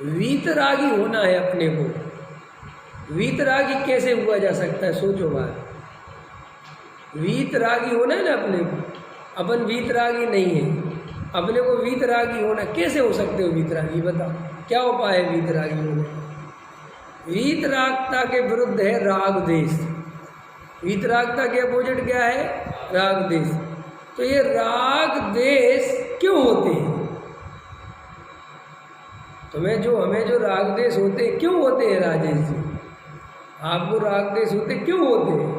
वीतरागी होना है अपने को। वीतरागी कैसे हुआ जा सकता है, सोचो बात। वीतरागी होना है ना अपने को, अपन वीतरागी नहीं है, अपने को वीतरागी होना। कैसे हो सकते हो वीतरागी, बताओ क्या उपाय है वीतरागी होने का? वीतरागता के विरुद्ध है राग देश। वीतरागता के अपोजिट क्या है? राग देश। तो ये राग देश क्यों होते हैं? हमें जो राग देश होते हैं, क्यों होते हैं राजेश जी? आपको राग देश होते क्यों होते हैं?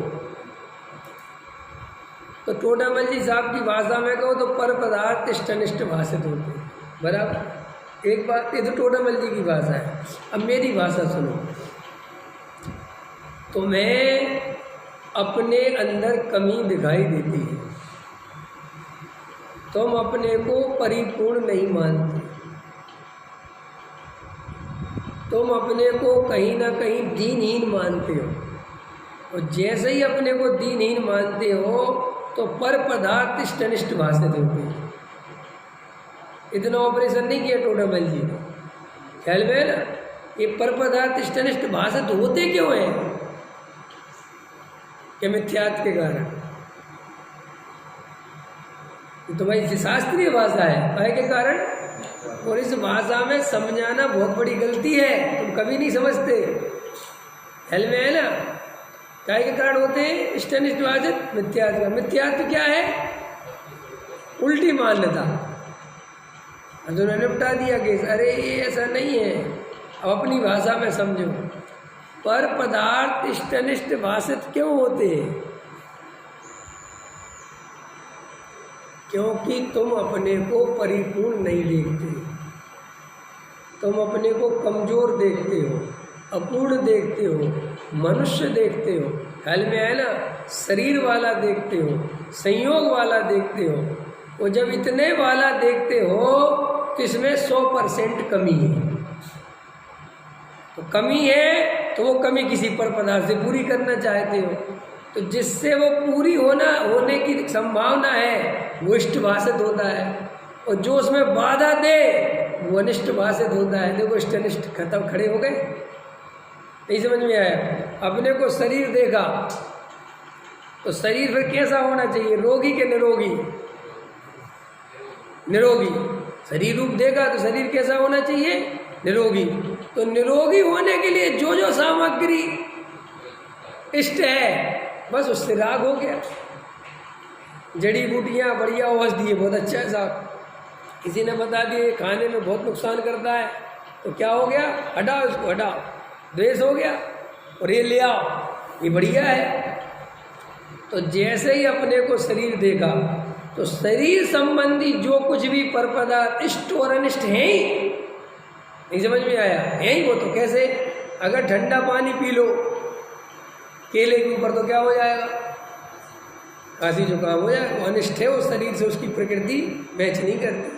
तो टोडामल जी साहब की भाषा में कहो तो पर पदार्थ इष्टनिष्ठ भाषित होते हैं, बराबर। एक बात, ये तो टोडामल जी की भाषा है। अब मेरी भाषा सुनो। तुम्हें अपने अंदर कमी दिखाई देती है, तुम अपने को परिपूर्ण नहीं मानते, तुम अपने को कहीं ना कहीं दीनहीन मानते हो, और जैसे ही अपने को दीनहीन मानते हो तो पर पदार्थ इष्टनिष्ठ भाषित होते हैं। इतना ऑपरेशन नहीं किया टोडामल जी ने, ख्याल में है ना? ये पर पदार्थ इष्टनिष्ठ भाषित होते क्यों हैं? कि मिथ्यात्व के कारण। तो भाई शास्त्रीय भाषा है, काय के कारण? और इस भाषा में समझाना बहुत बड़ी गलती है, तुम कभी नहीं समझते। ख्याल में है ना? काय के कारण होते हैं इष्टनिष्ठ भाषित? मिथ्यात्व। मिथ्यात्व क्या है? उल्टी मान्यता। जो निपटा दिया केस, अरे ये ऐसा नहीं है। अब अपनी भाषा में समझो, पर पदार्थ इष्टनिष्ठ भाषित क्यों होते हैं? क्योंकि तुम अपने को परिपूर्ण नहीं देखते, तुम अपने को कमजोर देखते हो, अपूर्ण देखते हो, मनुष्य देखते हो, ख्याल में है ना? शरीर वाला देखते हो, संयोग वाला देखते हो। और जब इतने वाला देखते हो तो इसमें 100% कमी है। तो कमी है तो वो कमी किसी पर पदार्थ से पूरी करना चाहते हो, तो जिससे वो पूरी होने की संभावना है वो इष्ट भाषित होता है, और जो उसमें बाधा दे वो अनिष्ट भाषित होता है। देखो इष्ट अनिष्ट खत्म, खड़े हो गए। नहीं समझ में आया? अपने को शरीर देखा तो शरीर फिर कैसा होना चाहिए? रोगी के निरोगी? निरोगी। शरीर रूप देखा तो शरीर कैसा होना चाहिए? निरोगी। तो निरोगी होने के लिए जो जो सामग्री इष्ट है बस उससे राग हो गया। जड़ी बूटियाँ बढ़िया औषधि है, बहुत अच्छा है साहब, किसी ने बता दिए खाने में बहुत नुकसान करता है, तो क्या हो गया? हटाओ इसको, हटाओ, द्वेष हो गया, और ये ले आओ, ये बढ़िया है। तो जैसे ही अपने को शरीर देखा तो शरीर संबंधी जो कुछ भी पर पदार्थ इष्ट और अनिष्ट है ही नहीं। समझ में आया? है ही वो। तो कैसे? अगर ठंडा पानी पी लो केले के ऊपर तो क्या हो जाएगा? खांसी जुकाम हो जाएगा। अनिष्ट है, उस शरीर से उसकी प्रकृति मैच नहीं करती।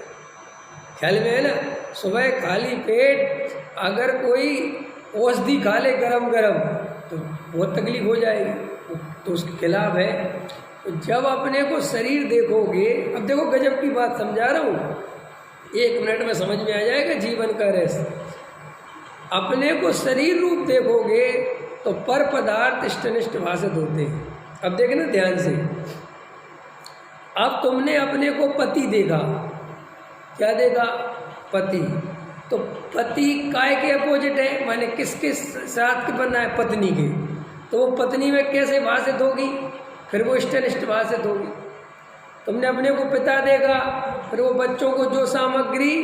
ख्याल में है ना? सुबह खाली पेट अगर कोई औषधि खा ले गरम गरम तो बहुत तकलीफ हो जाएगी, तो उसके खिलाफ है। तो जब अपने को शरीर देखोगे, अब देखो गजब की बात समझा रहा हूँ, 1 मिनट में समझ में आ जाएगा जीवन का रहस्य। अपने को शरीर रूप देखोगे तो पर पदार्थ इष्टनिष्ठ भाषित होते हैं। अब देखना ध्यान से। अब तुमने अपने को पति देखा, क्या देखा? पति। तो पति काय के अपोजिट है, माने किसके साथ के बनना है? पत्नी के। तो वो पत्नी में कैसे भाषित होगी? फिर वो इष्टनिष्ठ भाषित होगी। तुमने अपने को पिता देखा, फिर वो बच्चों को जो सामग्री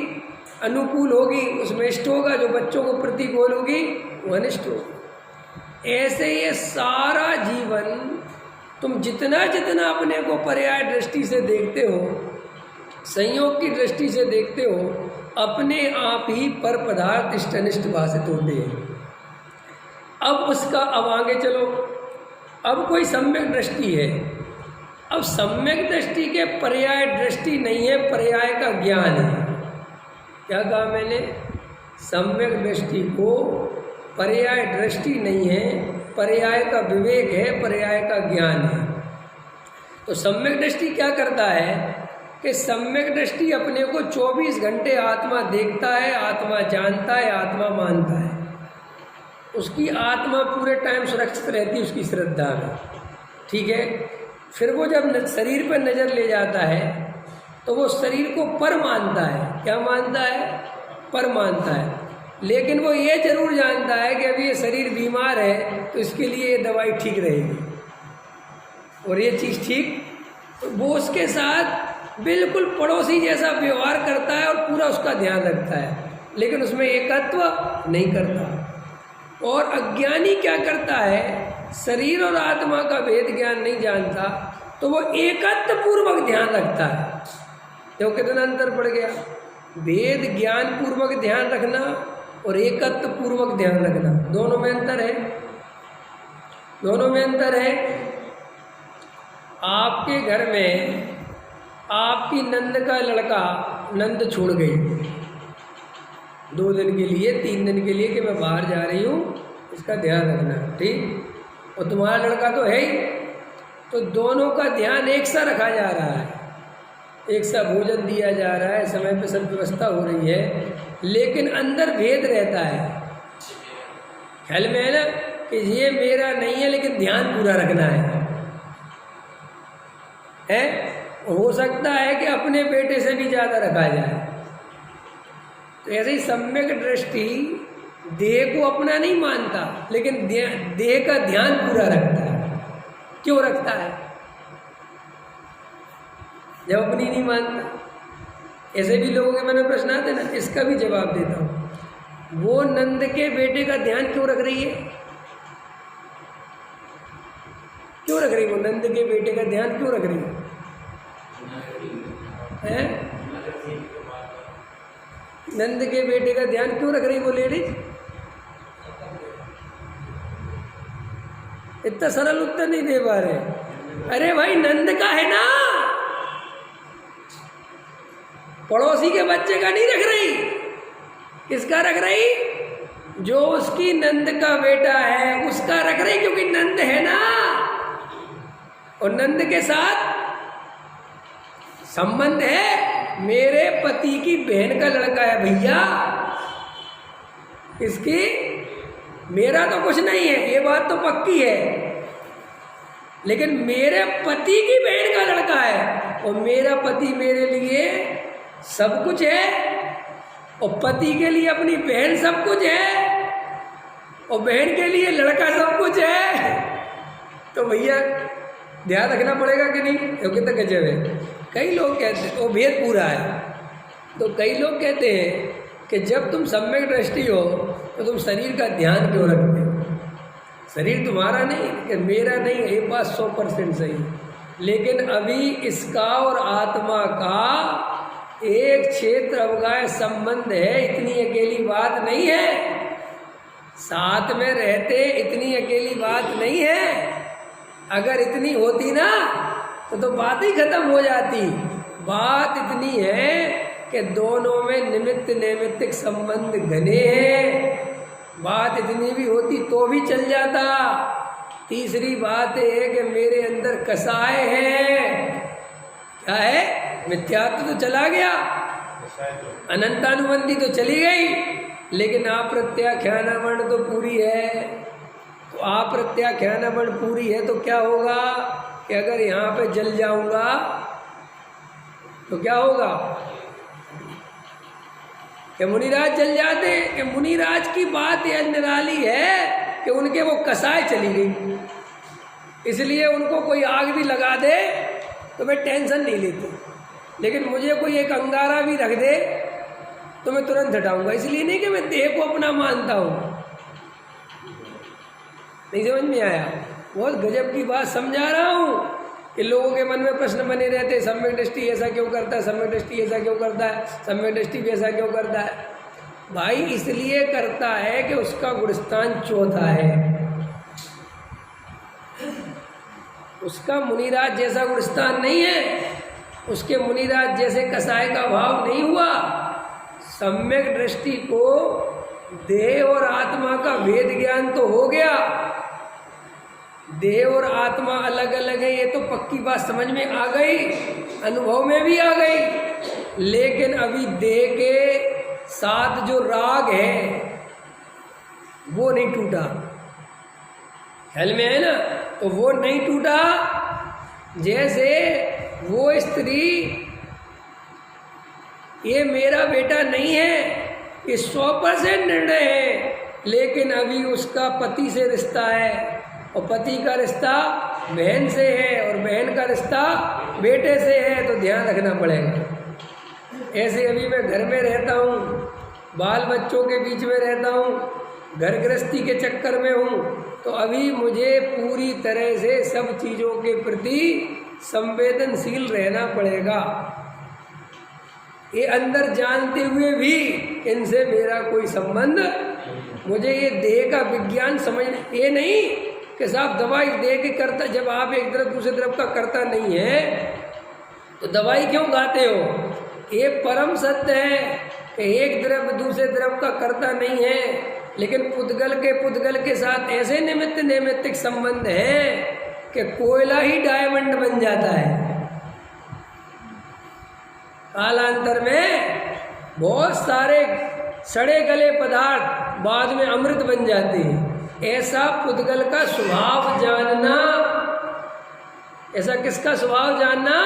अनुकूल होगी उसमें इष्ट होगा, जो बच्चों को प्रतिकूल होगी वो अनिष्ट होगी। ऐसे ये सारा जीवन तुम जितना जितना अपने को पर्याय दृष्टि से देखते हो, संयोग की दृष्टि से देखते हो, अपने आप ही पर पदार्थ इष्टनिष्ठ भाषित होते हैं। अब उसका अब आगे चलो, अब कोई सम्यक दृष्टि है। अब सम्यक दृष्टि के पर्याय दृष्टि नहीं है, पर्याय का ज्ञान है। क्या कहा मैंने? सम्यक दृष्टि को पर्याय दृष्टि नहीं है, पर्याय का विवेक है, पर्याय का ज्ञान है। तो सम्यक दृष्टि क्या करता है कि सम्यक दृष्टि अपने को 24 घंटे आत्मा देखता है, आत्मा जानता है, आत्मा मानता है। उसकी आत्मा पूरे टाइम सुरक्षित रहती है उसकी श्रद्धा में, ठीक है। फिर वो जब शरीर पर नज़र ले जाता है तो वो शरीर को पर मानता है। क्या मानता है? पर मानता है। लेकिन वो ये जरूर जानता है कि अभी ये शरीर बीमार है तो इसके लिए ये दवाई ठीक रहेगी और ये चीज़ ठीक, तो वो उसके साथ बिल्कुल पड़ोसी जैसा व्यवहार करता है और पूरा उसका ध्यान रखता है, लेकिन उसमें एकत्व नहीं करता। और अज्ञानी क्या करता है? शरीर और आत्मा का भेद ज्ञान नहीं जानता तो वो एकत्व पूर्वक ध्यान रखता है। तो कितना अंतर पड़ गया? भेद ज्ञान पूर्वक ध्यान रखना और एकत्व पूर्वक ध्यान रखना, दोनों में अंतर है। दोनों में अंतर है। आपके घर में आपकी नंद का लड़का नंद छोड़ गई 2 दिन के लिए, 3 दिन के लिए कि मैं बाहर जा रही हूँ, इसका ध्यान रखना, ठीक। और तुम्हारा लड़का तो है ही, तो दोनों का ध्यान एक सा रखा जा रहा है, एक सा भोजन दिया जा रहा है, समय पे सब व्यवस्था हो रही है, लेकिन अंदर भेद रहता है। ख्याल में है ना कि ये मेरा नहीं है, लेकिन ध्यान पूरा रखना है। हो सकता है कि अपने बेटे से भी ज़्यादा रखा जाए। तो ऐसे ही सम्यक दृष्टि देह को अपना नहीं मानता, लेकिन देह का ध्यान पूरा रखता है। क्यों रखता है? जब अपनी नहीं मानता। ऐसे भी लोगों के मन में प्रश्न आते ना, इसका भी जवाब देता हूँ। वो नंद के बेटे का ध्यान क्यों रख रही है? क्यों रख रही है? वो नंद के बेटे का ध्यान क्यों रख रही है? नंद के बेटे का ध्यान क्यों रख रही वो लेडीज? इतना सरल उत्तर नहीं दे पा रहे। अरे भाई, नंद का है ना, पड़ोसी के बच्चे का नहीं रख रही। किसका रख रही? जो उसकी नंद का बेटा है उसका रख रही, क्योंकि नंद है ना, और नंद के साथ संबंध है। मेरे पति की बहन का लड़का है भैया, इसकी मेरा तो कुछ नहीं है, ये बात तो पक्की है, लेकिन मेरे पति की बहन का लड़का है, और मेरा पति मेरे लिए सब कुछ है, और पति के लिए अपनी बहन सब कुछ है, और बहन के लिए लड़का सब कुछ है। तो भैया ध्यान रखना पड़ेगा कि नहीं? क्योंकि तो गजब है। कई लोग कहते हैं वो भेद पूरा है, तो कई लोग कहते हैं कि जब तुम सम्यक दृष्टि हो तो तुम शरीर का ध्यान क्यों रखते हो? शरीर तुम्हारा नहीं कि मेरा नहीं है, ये बात 100% सही है, लेकिन अभी इसका और आत्मा का एक क्षेत्र अवगाह संबंध है, इतनी अकेली बात नहीं है। साथ में रहते इतनी अकेली बात नहीं है। अगर इतनी होती ना तो बात ही खत्म हो जाती। बात इतनी है कि दोनों में निमित्त नैमित्तिक संबंध घने हैं। बात इतनी भी होती तो भी चल जाता। तीसरी बात है कि मेरे अंदर कसाय है। क्या है? मिथ्यात्व तो चला गया, अनंतानुबंधी तो चली गई, लेकिन अप्रत्याख्यानावरण तो पूरी है। तो अप्रत्याख्यानावरण पूरी है तो क्या होगा कि अगर यहाँ पे जल जाऊंगा तो क्या होगा कि मुनिराज जल जाते हैं। कि मुनिराज की बात यह निराली है कि उनके वो कसाय चली गई, इसलिए उनको कोई आग भी लगा दे तो मैं टेंशन नहीं लेती, लेकिन मुझे कोई एक अंगारा भी रख दे तो मैं तुरंत हटाऊंगा। इसलिए नहीं कि मैं देह को अपना मानता हूँ। नहीं समझ में आया? बहुत गजब की बात समझा रहा हूँ कि लोगों के मन में प्रश्न बने रहते, सम्यक दृष्टि ऐसा क्यों करता है, सम्यक दृष्टि ऐसा क्यों करता है, सम्यक दृष्टि भी ऐसा क्यों करता है। भाई इसलिए करता है कि उसका गुणस्थान चौथा है। उसका मुनिराज जैसा गुणस्थान नहीं है, उसके मुनिराज जैसे कसाय का भाव नहीं हुआ। सम्यक दृष्टि को देह और आत्मा का भेद ज्ञान तो हो गया, देह और आत्मा अलग अलग है ये तो पक्की बात समझ में आ गई, अनुभव में भी आ गई, लेकिन अभी देह के साथ जो राग है वो नहीं टूटा। ख्याल में है ना? तो वो नहीं टूटा। जैसे वो स्त्री, ये मेरा बेटा नहीं है, ये 100% निर्णय है, लेकिन अभी उसका पति से रिश्ता है, और पति का रिश्ता बहन से है, और बहन का रिश्ता बेटे से है, तो ध्यान रखना पड़ेगा। ऐसे अभी मैं घर में रहता हूँ, बाल बच्चों के बीच में रहता हूँ, घर गृहस्थी के चक्कर में हूँ, तो अभी मुझे पूरी तरह से सब चीज़ों के प्रति संवेदनशील रहना पड़ेगा। ये अंदर जानते हुए भी इनसे मेरा कोई संबंध, मुझे ये देह का विज्ञान समझ, ये नहीं कि साहब दवाई दे के करता, जब आप एक तरफ दूसरे तरफ का करता नहीं है तो दवाई क्यों खाते हो? ये परम सत्य है कि एक तरफ दूसरे तरफ का करता नहीं है, लेकिन पुद्गल के साथ ऐसे निमित्त नैमित्तिक संबंध है कि कोयला ही डायमंड बन जाता है। कालांतर में बहुत सारे सड़े गले पदार्थ बाद में अमृत बन जाते हैं। ऐसा पुद्गल का स्वभाव जानना, ऐसा किसका स्वभाव जानना?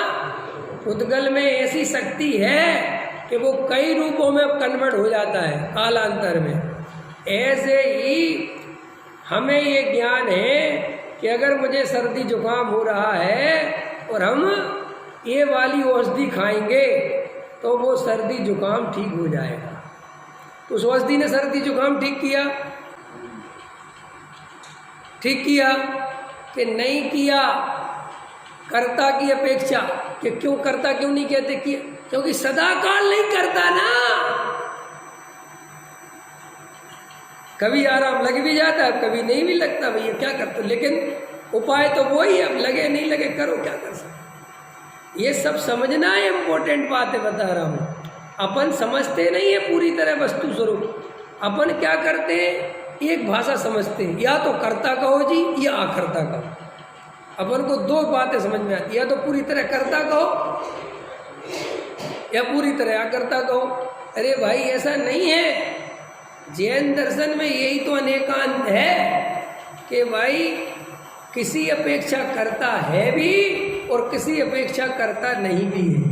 पुद्गल में ऐसी शक्ति है कि वो कई रूपों में कन्वर्ट हो जाता है कालांतर में। ऐसे ही हमें ये ज्ञान है कि अगर मुझे सर्दी जुकाम हो रहा है और हम ये वाली औषधि खाएंगे तो वो सर्दी जुकाम ठीक हो जाएगा। तो उस औषधि ने सर्दी जुकाम ठीक किया? ठीक किया कि नहीं किया? कर्ता की अपेक्षा, कि क्यों कर्ता क्यों नहीं कहते किया? क्योंकि सदा काल नहीं करता ना, कभी आराम लग भी जाता है, कभी नहीं भी लगता, भैया क्या करते, लेकिन उपाय तो वही है, अब लगे नहीं लगे करो, क्या कर सकते। ये सब समझना है, इम्पोर्टेंट बातें बता रहा हूँ। अपन समझते नहीं है पूरी तरह वस्तु स्वरूप, अपन क्या करते हैं, एक भाषा समझते हैं, या तो कर्ता कहो जी या अकर्ता कहो। अपन को दो बातें समझ में आती, या तो पूरी तरह कर्ता कहो या पूरी तरह अकर्ता कहो। अरे भाई ऐसा नहीं है, जैन दर्शन में यही तो अनेकांत है कि भाई किसी अपेक्षा करता है भी और किसी अपेक्षा करता नहीं भी है।